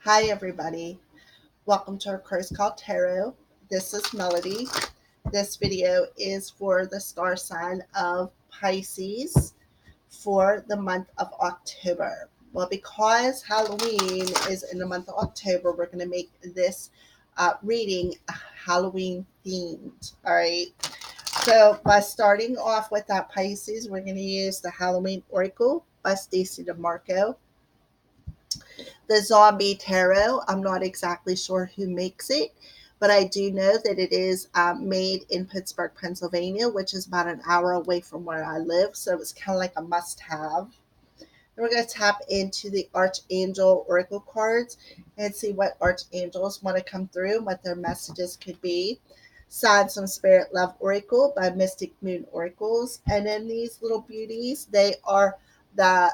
Hi, everybody. Welcome to our course called Tarot. This is Melody. This video is for the star sign of Pisces for the month of October. Well, because Halloween is in the month of October, we're going to make this reading Halloween themed. All right. So, by starting off with that Pisces, we're going to use the Halloween Oracle by Stacey DeMarco. The Zombie Tarot, I'm not exactly sure who makes it, but I do know that it is made in Pittsburgh, Pennsylvania, which is about an hour away from where I live. So it's kind of like a must have. And we're going to tap into the Archangel Oracle cards and see what Archangels want to come through, what their messages could be. Signs from Spirit Love Oracle by Mystic Moon Oracles. And then these little beauties, they are the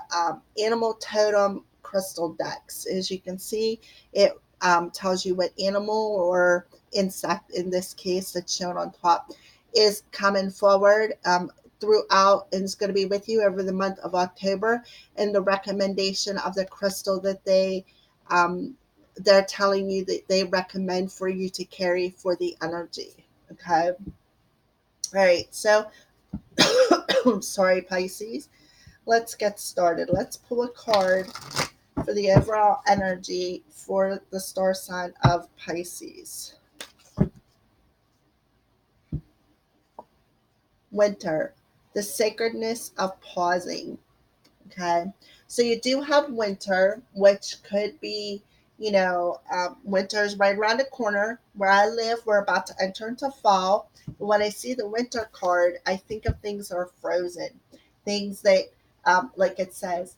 Animal Totem crystal decks. As you can see, it tells you what animal or insect, in this case, that's shown on top, is coming forward throughout and is going to be with you over the month of October, and the recommendation of the crystal that they're telling you that they recommend for you to carry for the energy. Okay. All right. So, sorry, Pisces. Let's get started. Let's pull a card for the overall energy for the star sign of Pisces. Winter, the sacredness of pausing. Okay. So you do have winter, which could be, winter is right around the corner. Where I live, we're about to enter into fall. When I see the winter card, I think of things that are frozen, things that, like it says,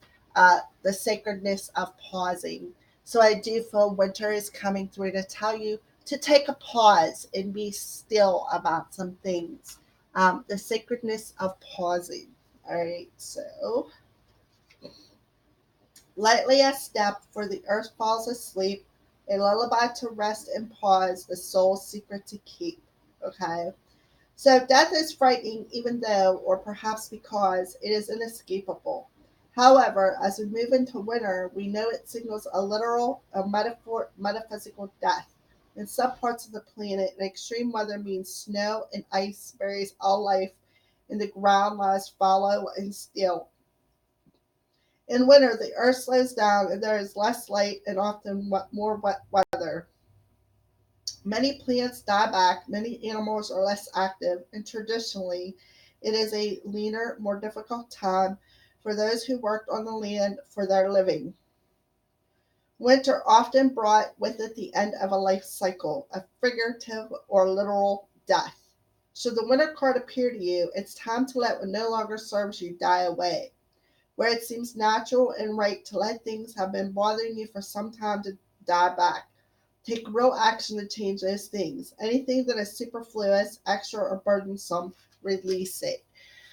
the sacredness of pausing. So I do feel winter is coming through to tell you to take a pause and be still about some things. The sacredness of pausing. All right. So lightly a step, for the earth falls asleep, a lullaby to rest and pause, the soul's secret to keep. Okay. So death is frightening, even though, or perhaps because, it is inescapable. However, as we move into winter, we know it signals a literal or metaphysical death. In some parts of the planet, an extreme weather means snow and ice buries all life, and the ground lies fallow and still. In winter, the earth slows down and there is less light and often more wet weather. Many plants die back, many animals are less active, and traditionally, it is a leaner, more difficult time for those who worked on the land for their living. Winter often brought with it the end of a life cycle, a figurative or literal death. Should the winter card appear to you, it's time to let what no longer serves you die away. Where it seems natural and right to let things have been bothering you for some time to die back. Take real action to change those things. Anything that is superfluous, extra, or burdensome, release it.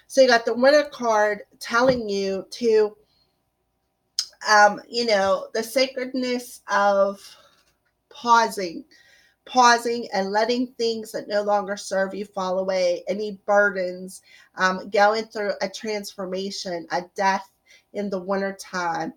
So you got the winter card telling you to, the sacredness of pausing, and letting things that no longer serve you fall away, any burdens, going through a transformation, a death in the wintertime,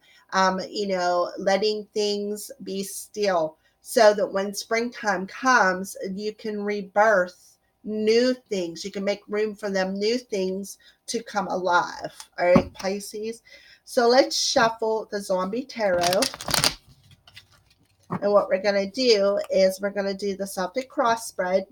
letting things be still so that when springtime comes, you can rebirth new things. You can make room for them new things to come alive. All right, Pisces. So let's shuffle the Zombie Tarot. And what we're going to do is we're going to do the Celtic cross spread.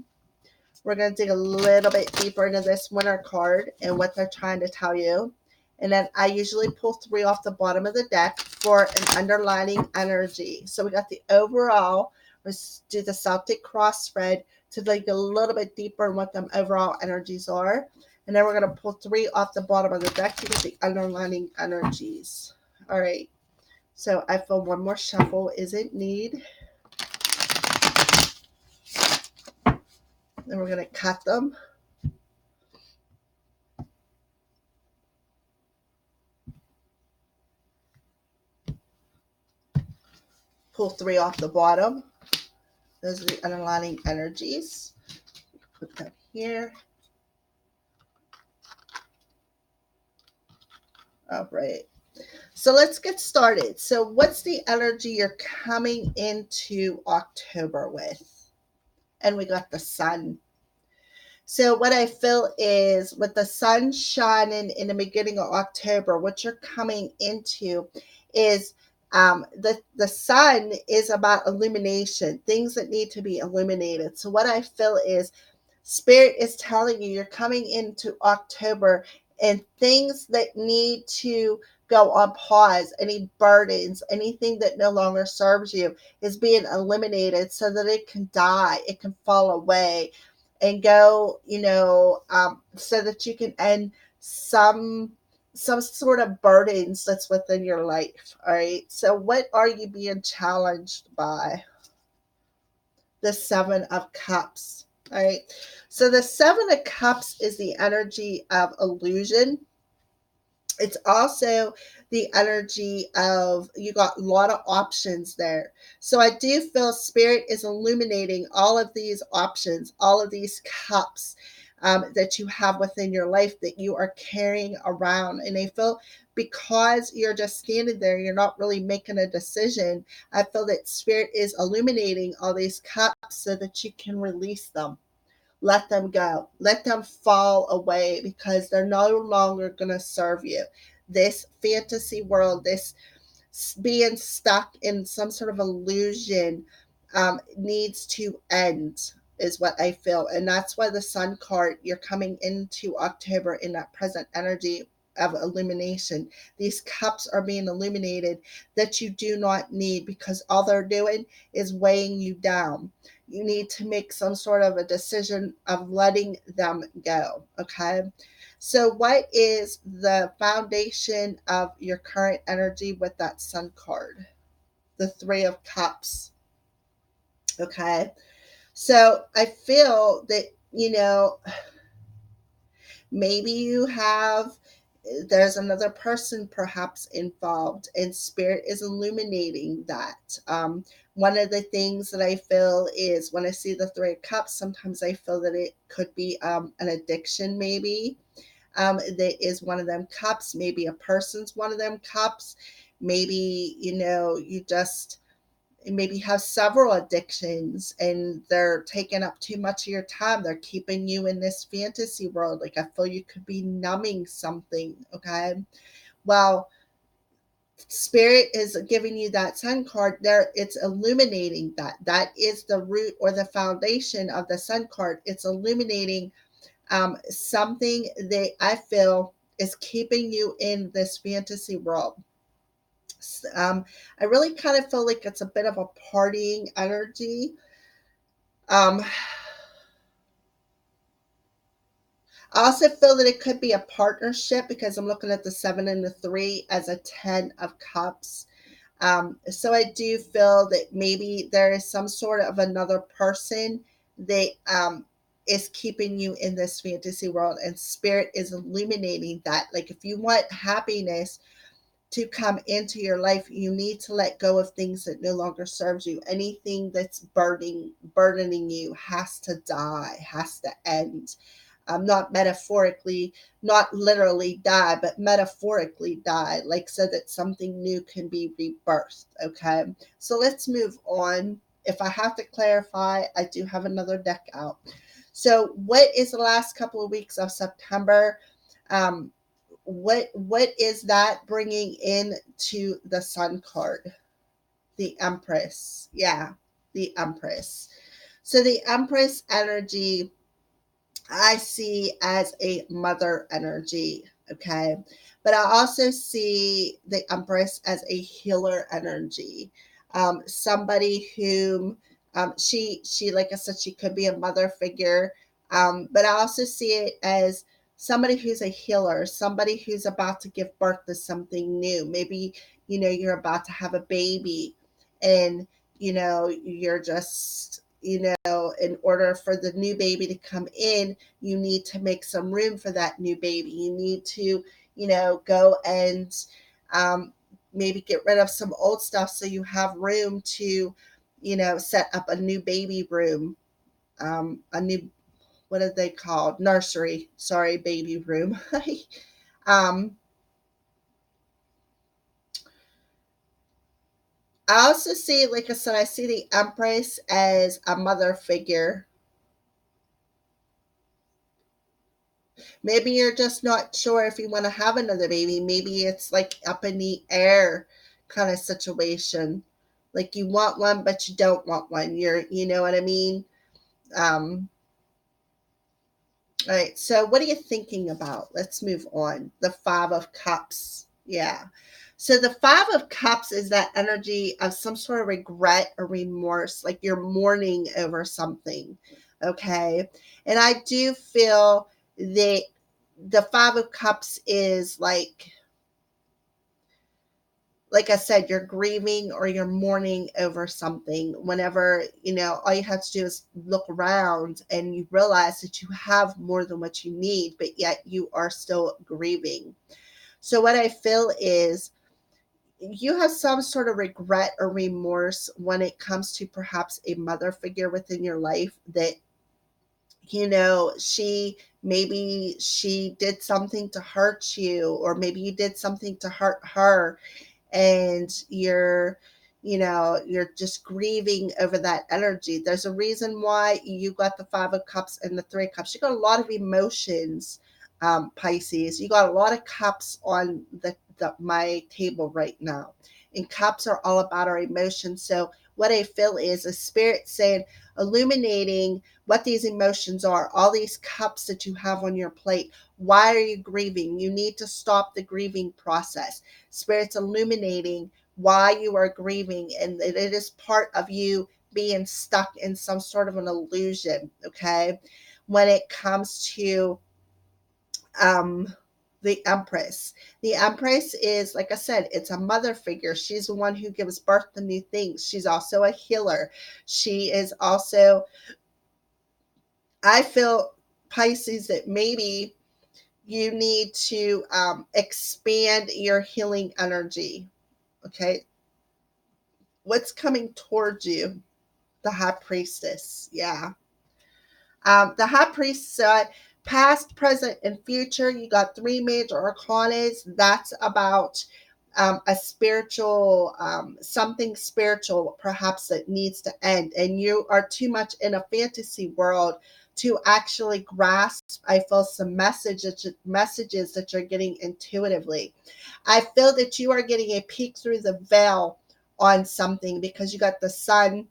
We're going to dig a little bit deeper into this winter card and what they're trying to tell you. And then I usually pull 3 off the bottom of the deck for an underlining energy. So we got the overall. Let's do the Celtic cross spread to dig a little bit deeper in what them overall energies are. And then we're going to pull 3 off the bottom of the deck to get the underlining energies. All right. So I feel one more shuffle is in need. Then we're going to cut them. Pull 3 off the bottom. Those are the underlining energies. Put them here. All right. So let's get started. So, what's the energy you're coming into October with? And we got the sun. So, what I feel is with the sun shining in the beginning of October, what you're coming into is the sun is about illumination, things that need to be illuminated. So, what I feel is Spirit is telling you you're coming into October and things that need to go on pause, any burdens, anything that no longer serves you is being eliminated so that it can die, it can fall away and go, so that you can end some sort of burdens that's within your life. All right. So what are you being challenged by? The Seven of Cups. All right. So the Seven of Cups is the energy of illusion. It's also the energy of, you got a lot of options there. So I do feel Spirit is illuminating all of these options, all of these cups that you have within your life that you are carrying around. And I feel because you're just standing there, you're not really making a decision. I feel that Spirit is illuminating all these cups so that you can release them. Let them go. Let them fall away because they're no longer going to serve you. This fantasy world, this being stuck in some sort of illusion needs to end, is what I feel. And that's why the Sun card, you're coming into October in that present energy of illumination. These cups are being illuminated that you do not need because all they're doing is weighing you down. You need to make some sort of a decision of letting them go. Okay. So, what is the foundation of your current energy with that Sun card? The Three of Cups. Okay. So, I feel that, maybe there's another person perhaps involved, and Spirit is illuminating that. One of the things that I feel is when I see the Three of Cups, sometimes I feel that it could be an addiction, maybe. That is one of them cups. Maybe a person's one of them cups. Maybe, you just maybe have several addictions and they're taking up too much of your time. They're keeping you in this fantasy world. Like I feel you could be numbing something. Okay. Well, Spirit is giving you that Sun card there. It's illuminating that. That is the root or the foundation of the Sun card. It's illuminating something that I feel is keeping you in this fantasy world. Um, I really kind of feel like it's a bit of a partying energy. Um, I also feel that it could be a partnership because I'm looking at the seven and the three as a 10 of cups. So I do feel that maybe there is some sort of another person that is keeping you in this fantasy world, and Spirit is illuminating that. Like if you want happiness to come into your life, you need to let go of things that no longer serves you. Anything that's burdening you has to die, has to end. Not metaphorically, not literally die, but metaphorically die, like so that something new can be rebirthed. Okay, so let's move on. If I have to clarify, I do have another deck out. So, what is the last couple of weeks of September? Um, what is that bringing in to the Sun card? The Empress. Yeah, the Empress. So the Empress energy I see as a mother energy, okay? But I also see the Empress as a healer energy. Somebody whom she like I said, she could be a mother figure. But I also see it as somebody who's a healer, somebody who's about to give birth to something new. Maybe, you're about to have a baby and you're just, in order for the new baby to come in, you need to make some room for that new baby. You need to, go and maybe get rid of some old stuff so you have room to, set up a new baby room, a new, what are they called? Nursery. Sorry, baby room. um, I also see, like I said, I see the Empress as a mother figure. Maybe you're just not sure if you want to have another baby. Maybe it's like up in the air kind of situation. Like you want one, but you don't want one. You know what I mean? Um, all right. So what are you thinking about? Let's move on. The Five of Cups. Yeah. So the Five of Cups is that energy of some sort of regret or remorse, like you're mourning over something. Okay. And I do feel that the Five of Cups is like I said, you're grieving or you're mourning over something. Whenever, all you have to do is look around and you realize that you have more than what you need, but yet you are still grieving. So what I feel is you have some sort of regret or remorse when it comes to perhaps a mother figure within your life that, maybe she did something to hurt you, or maybe you did something to hurt her, and you're just grieving over that energy. There's a reason why you got the Five of Cups and the Three of Cups. You got a lot of emotions, Pisces. You got a lot of cups on my table right now, and cups are all about our emotions. So what I feel is a spirit saying, illuminating what these emotions are, all these cups that you have on your plate. Why are you grieving? You need to stop the grieving process. Spirit's illuminating why you are grieving, and it is part of you being stuck in some sort of an illusion. Okay. When it comes to um the Empress. The Empress is, like I said, it's a mother figure. She's the one who gives birth to new things. She's also a healer. She is also, I feel, Pisces, that maybe you need to expand your healing energy. Okay. What's coming towards you? The High Priestess. Yeah. The High Priestess, past, present, and future. You got three major arcanas. That's about a spiritual, something spiritual perhaps that needs to end. And you are too much in a fantasy world to actually grasp, I feel, some messages that you're getting intuitively. I feel that you are getting a peek through the veil on something, because you got the Sun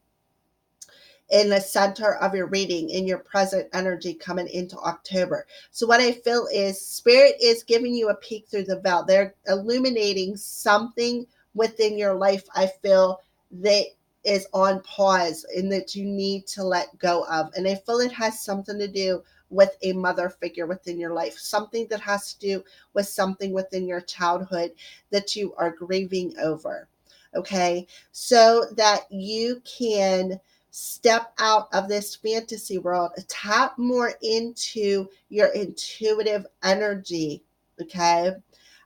in the center of your reading, in your present energy coming into October. So what I feel is spirit is giving you a peek through the veil. They're illuminating something within your life, I feel, that is on pause and that you need to let go of. And I feel it has something to do with a mother figure within your life, something that has to do with something within your childhood that you are grieving over. Okay. So that you can step out of this fantasy world, tap more into your intuitive energy. Okay.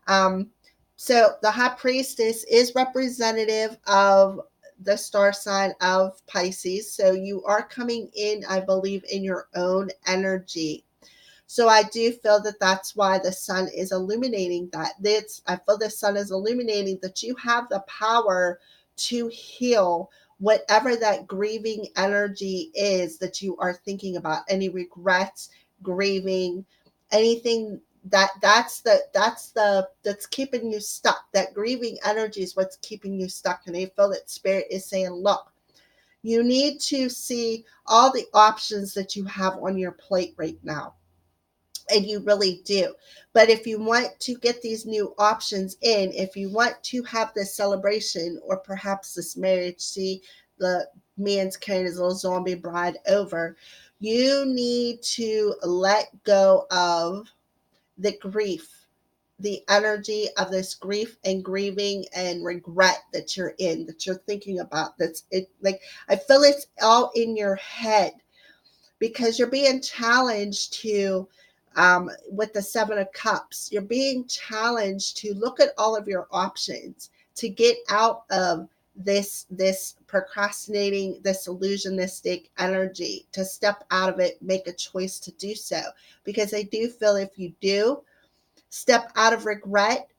Um, so the High Priestess is representative of the star sign of Pisces. So you are coming in, I believe, in your own energy. So I do feel that that's why the Sun is illuminating that. I feel the Sun is illuminating that you have the power to heal whatever that grieving energy is that you are thinking about. Any regrets, grieving, anything that's keeping you stuck. That grieving energy is what's keeping you stuck. And I feel that spirit is saying, look, you need to see all the options that you have on your plate right now, and you really do. But if you want to get these new options in, if you want to have this celebration or perhaps this marriage, see the man's carrying his little zombie bride over, you need to let go of the grief, the energy of this grief and grieving and regret that you're in, that you're thinking about. That's it. Like, I feel it's all in your head, because you're being challenged to, with the Seven of Cups, you're being challenged to look at all of your options to get out of this procrastinating, this illusionistic energy, to step out of it, make a choice to do so. Because I do feel if you do step out of regret,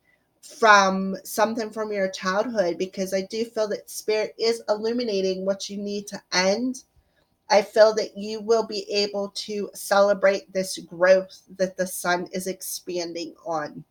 from something from your childhood, because I do feel that spirit is illuminating what you need to end. I feel that you will be able to celebrate this growth that the sun is expanding on.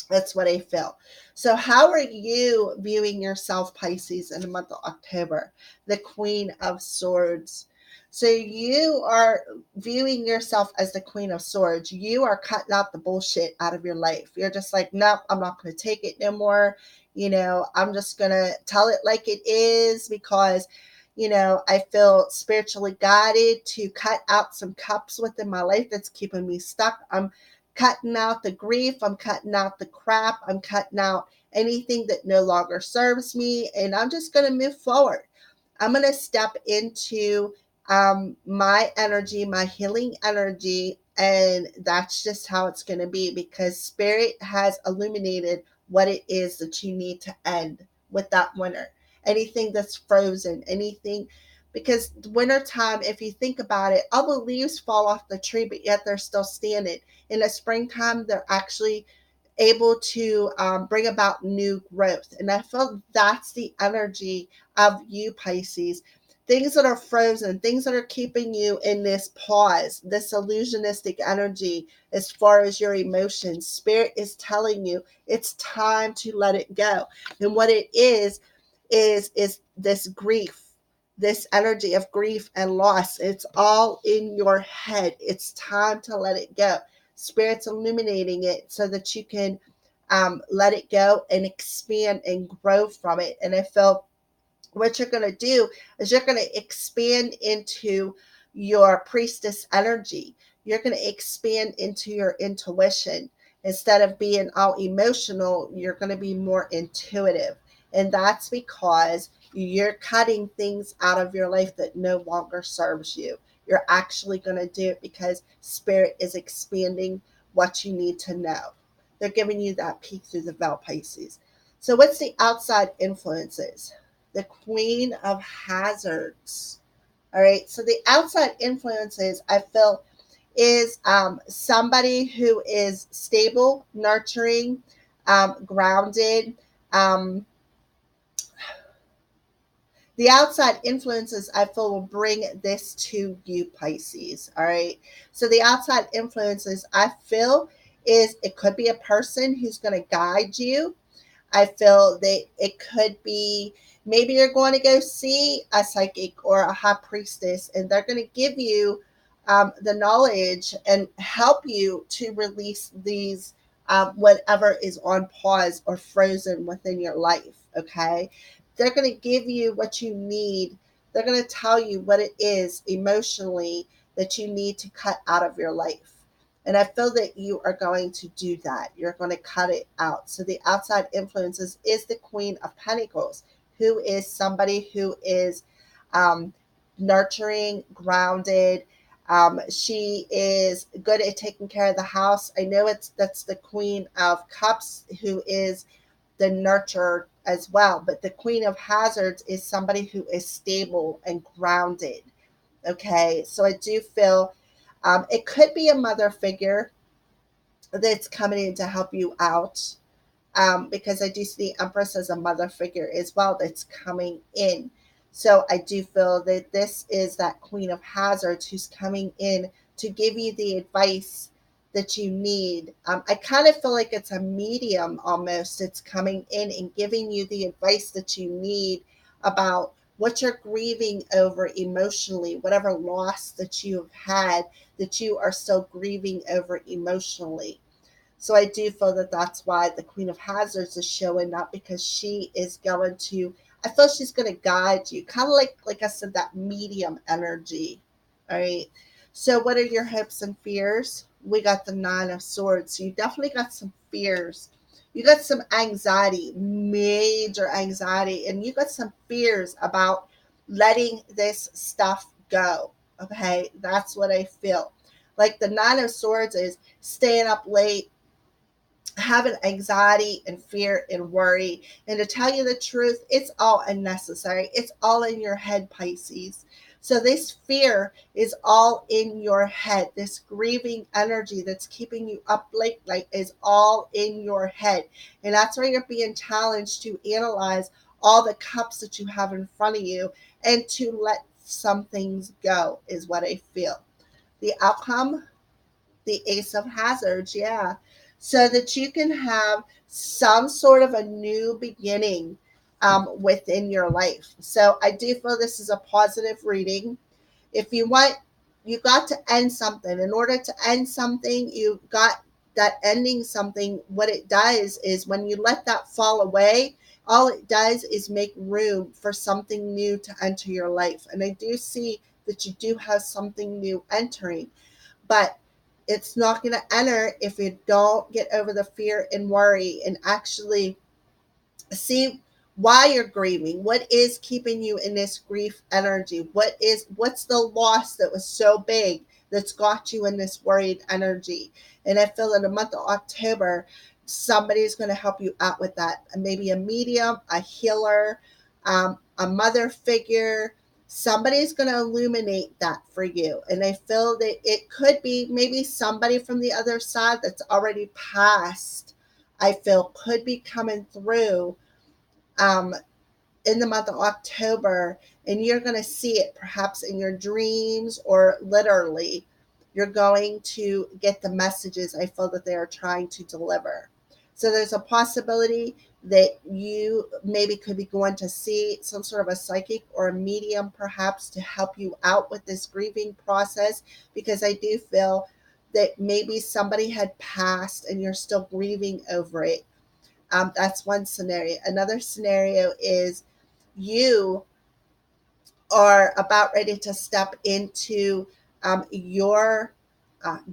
That's what I feel. So, how are you viewing yourself, Pisces, in the month of October? The Queen of Swords. So, you are viewing yourself as the Queen of Swords. You are cutting out the bullshit out of your life. You're just like, nope, I'm not going to take it no more. I'm just going to tell it like it is, because, I feel spiritually guided to cut out some cups within my life that's keeping me stuck. I'm cutting out the grief, I'm cutting out the crap, I'm cutting out anything that no longer serves me, and I'm just going to move forward. I'm going to step into my energy, my healing energy, and that's just how it's going to be, because spirit has illuminated what it is that you need to end with that winter. Anything that's frozen, anything, because winter time, if you think about it, all the leaves fall off the tree, but yet they're still standing. In the springtime, they're actually able to bring about new growth. And I feel that's the energy of you, Pisces. Things that are frozen, things that are keeping you in this pause, this illusionistic energy as far as your emotions. Spirit is telling you it's time to let it go. And what it is this grief, this energy of grief and loss. It's all in your head. It's time to let it go. Spirit's illuminating it so that you can let it go and expand and grow from it. And I feel what you're going to do is you're going to expand into your priestess energy. You're going to expand into your intuition. Instead of being all emotional, you're going to be more intuitive. And that's because you're cutting things out of your life that no longer serves you. You're actually going to do it because spirit is expanding what you need to know. They're giving you that peek through the veil, Pisces. So, what's the outside influences? The Queen of Hazards. All right. So the outside influences, I feel, is somebody who is stable, nurturing, grounded. Um, the outside influences, I feel, will bring this to you, Pisces. All right. So the outside influences, I feel, is it could be a person who's going to guide you. I feel that it could be, maybe you're going to go see a psychic or a high priestess, and they're going to give you the knowledge and help you to release these, whatever is on pause or frozen within your life. Okay. They're going to give you what you need. They're going to tell you what it is emotionally that you need to cut out of your life. And I feel that you are going to do that. You're going to cut it out. So the outside influences is the Queen of Pentacles, who is somebody who is um, nurturing, grounded. She is good at taking care of the house. I know that's the Queen of Cups, who is the nurturer as well. But the Queen of Hazards is somebody who is stable and grounded. Okay, so I do feel it could be a mother figure that's coming in to help you out, because I do see the Empress as a mother figure as well that's coming in. So I do feel that this is that Queen of Hazards who's coming in to give you the advice that you need. I kind of feel like it's a medium almost. It's coming in and giving you the advice that you need about what you're grieving over emotionally, whatever loss that you have had that you are still grieving over emotionally. So I do feel that that's why the Queen of Hazards is showing up, because she is going to, I feel she's going to guide you, kind of like I said, that medium energy. All right. So what are your hopes and fears? We got the Nine of Swords. So you definitely got some fears. You got some anxiety, major anxiety, and you got some fears about letting this stuff go. Okay. That's what I feel. Like the Nine of Swords is staying up late, having anxiety and fear and worry. And to tell you the truth, it's all unnecessary. It's all in your head, Pisces. So this fear is all in your head. This grieving energy that's keeping you up late night is all in your head. And that's why you're being challenged to analyze all the cups that you have in front of you and to let some things go, is what I feel. The outcome, the Ace of Hazards, yeah. So that you can have some sort of a new beginning within your life. So I do feel this is a positive reading. If you want, you got to end something. In order to end something, you got that ending something. What it does is when you let that fall away, all it does is make room for something new to enter your life. And I do see that you do have something new entering, but it's not going to enter if you don't get over the fear and worry and actually see why you're grieving. What is keeping you in this grief energy? What's the loss that was so big that's got you in this worried energy? And I feel in the month of October, somebody's going to help you out with that. Maybe a medium, a healer, a mother figure. Somebody's going to illuminate that for you. And I feel that it could be maybe somebody from the other side that's already passed, I feel could be coming through um, in the month of October, and you're going to see it perhaps in your dreams or literally. You're going to get the messages I feel that they are trying to deliver. So there's a possibility that you maybe could be going to see some sort of a psychic or a medium perhaps to help you out with this grieving process, because I do feel that maybe somebody had passed and you're still grieving over it. That's one scenario. Another scenario is you are about ready to step into your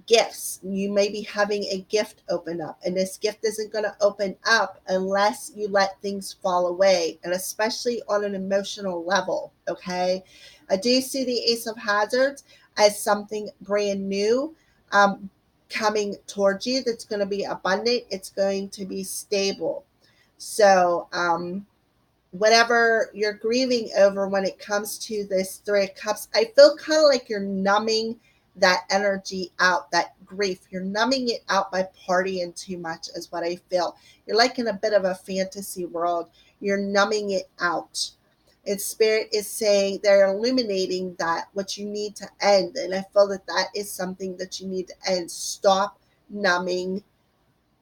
gifts. You may be having a gift open up, and this gift isn't going to open up unless you let things fall away, and especially on an emotional level. Okay. I do see the Ace of Hazards as something brand new coming towards you that's going to be abundant, it's going to be stable. So, whatever you're grieving over when it comes to this Three of Cups, I feel kind of like you're numbing that energy out, that grief. You're numbing it out by partying too much, is what I feel. You're like in a bit of a fantasy world. You're numbing it out. And Spirit is saying they're illuminating that what you need to end. And I feel that that is something that you need to end. Stop numbing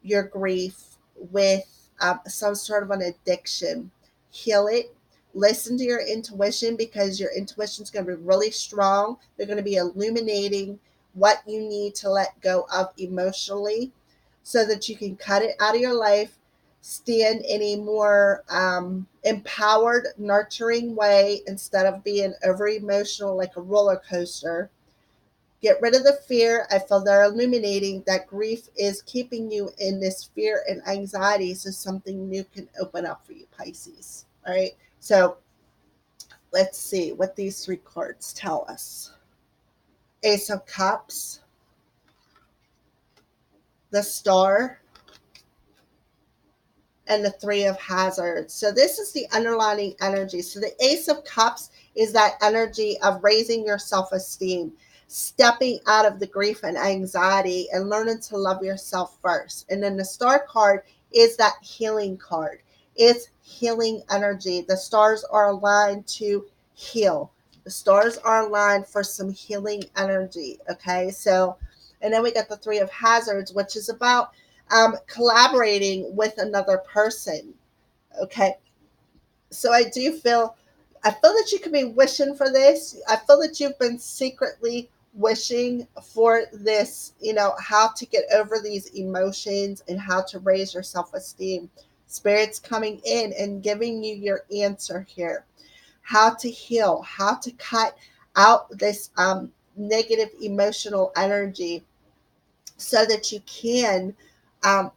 your grief with some sort of an addiction. Heal it. Listen to your intuition, because your intuition is going to be really strong. They're going to be illuminating what you need to let go of emotionally so that you can cut it out of your life, stand in a more empowered, nurturing way instead of being over emotional like a roller coaster. Get rid of the fear. I feel they're illuminating that grief is keeping you in this fear and anxiety, so something new can open up for you, Pisces. All right. So let's see what these three cards tell us. Ace of Cups, the Star, and the Three of Hazards. So this is the underlying energy. So the Ace of Cups is that energy of raising your self-esteem, stepping out of the grief and anxiety and learning to love yourself first. And then the Star card is that healing card. It's healing energy. The stars are aligned to heal. The stars are aligned for some healing energy. Okay. So, and then we got the Three of Hazards, which is about collaborating with another person. Okay. So I feel that you could be wishing for this. I feel that you've been secretly wishing for this, how to get over these emotions and how to raise your self esteem. Spirit's coming in and giving you your answer here. How to heal, how to cut out this negative emotional energy so that you can um,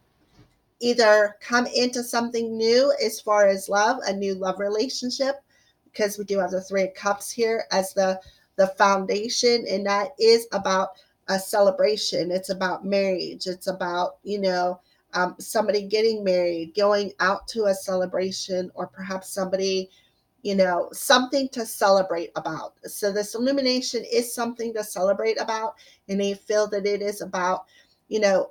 either come into something new as far as love, a new love relationship, because we do have the Three of Cups here as the foundation, and that is about a celebration. It's about marriage. It's about somebody getting married, going out to a celebration, or perhaps somebody something to celebrate about. So this illumination is something to celebrate about, and they feel that it is about, you know,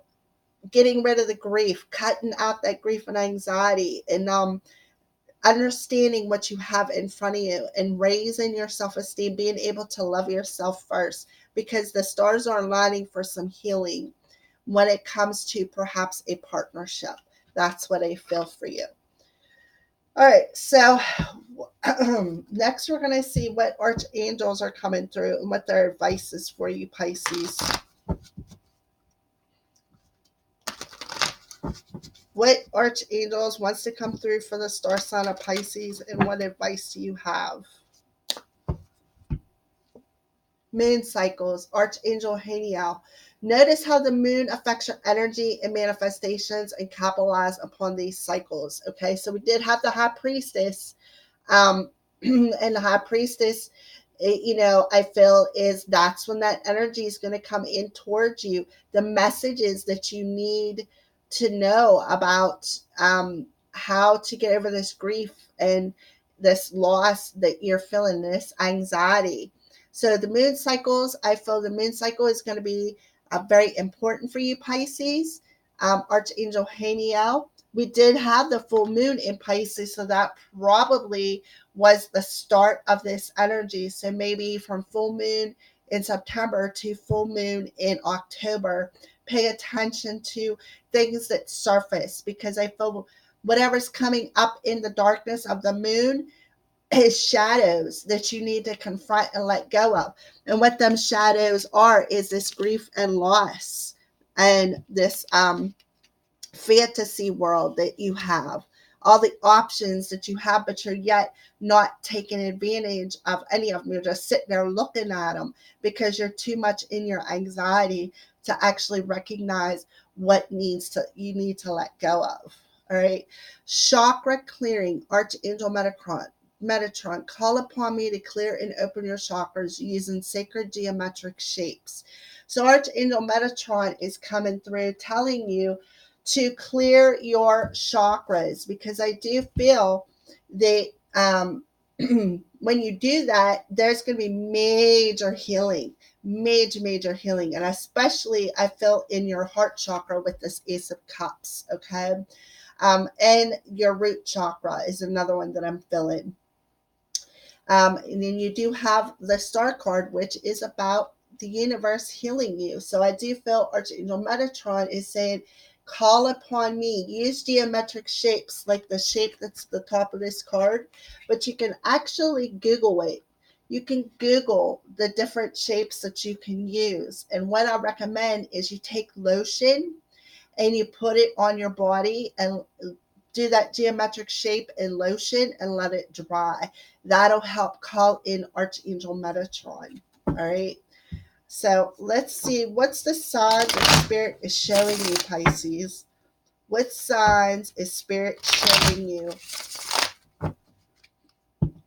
getting rid of the grief, cutting out that grief and anxiety, and understanding what you have in front of you and raising your self-esteem, being able to love yourself first, because the stars are aligning for some healing when it comes to perhaps a partnership. That's what I feel for you. All right, so next we're going to see what archangels are coming through and what their advice is for you, Pisces. What archangels wants to come through for the star sign of Pisces, and what advice do you have? Moon cycles, Archangel Haniel. Notice how the moon affects your energy and manifestations, and capitalize upon these cycles. Okay, so we did have the high priestess, and the high priestess, I feel is that's when that energy is going to come in towards you. The messages that you need to know about how to get over this grief and this loss that you're feeling, this anxiety. So the moon cycles, I feel the moon cycle is going to be very important for you, Pisces. Archangel Haniel. We did have the full moon in Pisces, so that probably was the start of this energy. So maybe from full moon in September to full moon in October, pay attention to things that surface, because I feel whatever's coming up in the darkness of the moon is shadows that you need to confront and let go of. And what them shadows are is this grief and loss, and this fantasy world that you have, all the options that you have, but you're yet not taking advantage of any of them. You're just sitting there looking at them because you're too much in your anxiety to actually recognize what you need to let go of. All right. Chakra clearing, Archangel Metatron, call upon me to clear and open your chakras using sacred geometric shapes. So Archangel Metatron is coming through telling you to clear your chakras, because I do feel that when you do that, there's going to be major healing, major healing. And especially I feel in your heart chakra with this Ace of Cups. Okay. And your root chakra is another one that I'm feeling. And then you do have the star card, which is about the universe healing you. So I do feel Archangel Metatron is saying, call upon me. Use geometric shapes like the shape that's the top of this card, but you can actually Google it. You can Google the different shapes that you can use. And what I recommend is you take lotion and you put it on your body and do that geometric shape in lotion and let it dry. That'll help call in Archangel Metatron. All right. So let's see, what's the signs that Spirit is showing you, Pisces? What signs is Spirit showing you?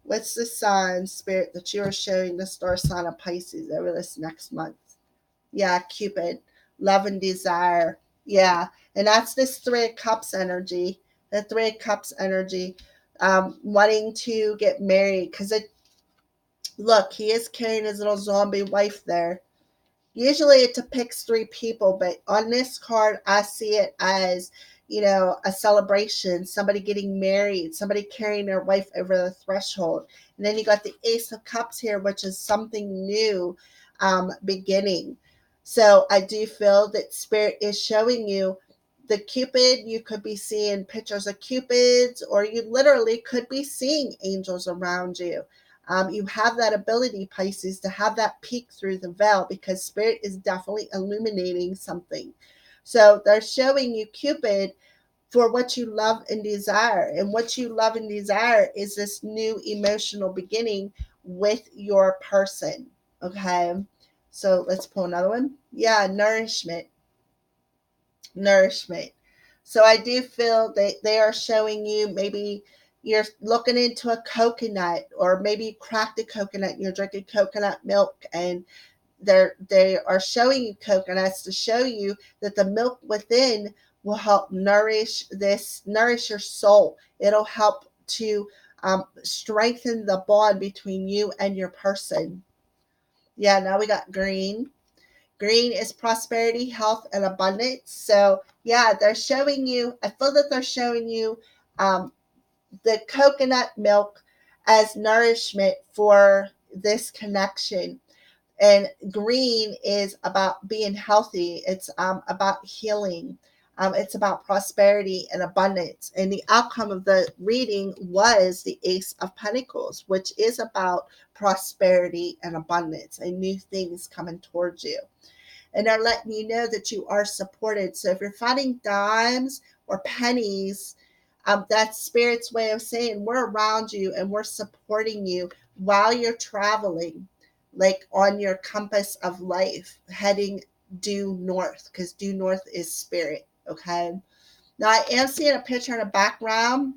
What's the sign, Spirit, that you are showing the star sign of Pisces over this next month? Yeah, Cupid, love and desire. Yeah, and that's this Three of Cups energy. The Three of Cups energy, wanting to get married. Because look, he is carrying his little zombie wife there. Usually it depicts three people, but on this card, I see it as, a celebration, somebody getting married, somebody carrying their wife over the threshold. And then you got the Ace of Cups here, which is something new beginning. So I do feel that Spirit is showing you the Cupid. You could be seeing pictures of Cupids, or you literally could be seeing angels around you. You have that ability, Pisces, to have that peek through the veil, because Spirit is definitely illuminating something. So they're showing you Cupid for what you love and desire. And what you love and desire is this new emotional beginning with your person. Okay. So let's pull another one. Yeah, nourishment. Nourishment. So I do feel that they are showing you, maybe you're looking into a coconut, or maybe you cracked a coconut and you're drinking coconut milk, and they are showing you coconuts to show you that the milk within will help nourish your soul. It'll help to strengthen the bond between you and your person. Yeah, now we got green. Green is prosperity, health, and abundance. So, yeah, they're showing you, I feel that they're showing you um, the coconut milk as nourishment for this connection. And green is about being healthy, it's about healing. It's about prosperity and abundance. And the outcome of the reading was the Ace of Pentacles, which is about prosperity and abundance and new things coming towards you. And they're letting you know that you are supported. So if you're finding dimes or pennies, that's Spirit's way of saying we're around you and we're supporting you while you're traveling, like on your compass of life, heading due north, because due north is Spirit. Okay. Now I am seeing a picture in the background,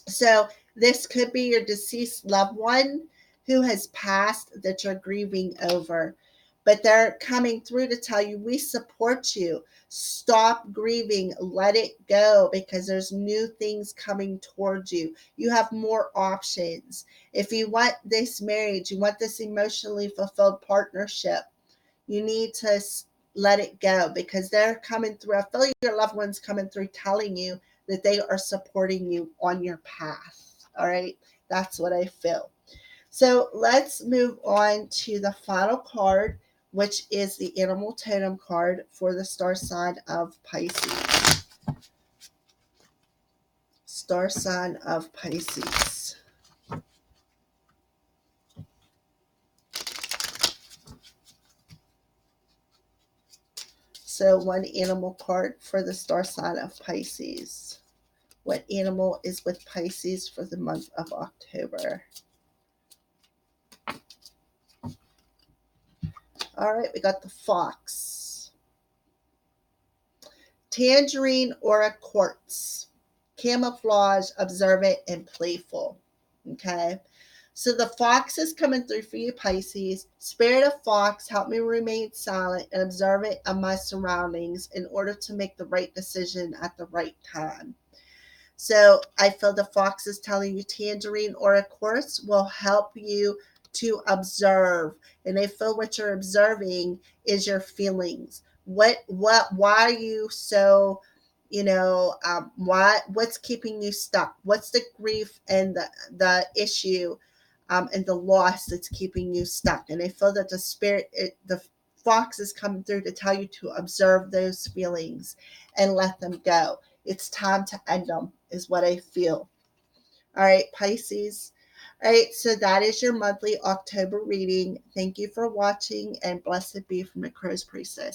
so this could be your deceased loved one who has passed that you're grieving over. But they're coming through to tell you, we support you. Stop grieving. Let it go, because there's new things coming towards you. You have more options. If you want this marriage, you want this emotionally fulfilled partnership, you need to let it go, because they're coming through. I feel your loved ones coming through telling you that they are supporting you on your path. All right. That's what I feel. So let's move on to the final card, which is the animal totem card for the star sign of Pisces. Star sign of Pisces. So one animal card for the star sign of Pisces. What animal is with Pisces for the month of October? All right, we got the fox. Tangerine or a quartz. Camouflage, observant, and playful. Okay. So the fox is coming through for you, Pisces. Spirit of fox, help me remain silent and observant of my surroundings in order to make the right decision at the right time. So I feel the fox is telling you tangerine or a quartz will help you to observe. And I feel what you're observing is your feelings. Why are you so, what's keeping you stuck? What's the grief and the issue and the loss that's keeping you stuck? And I feel that the fox is coming through to tell you to observe those feelings and let them go. It's time to end them, is what I feel. All right, Pisces. All right, so that is your monthly October reading. Thank you for watching, and blessed be from the Crow's Priestess.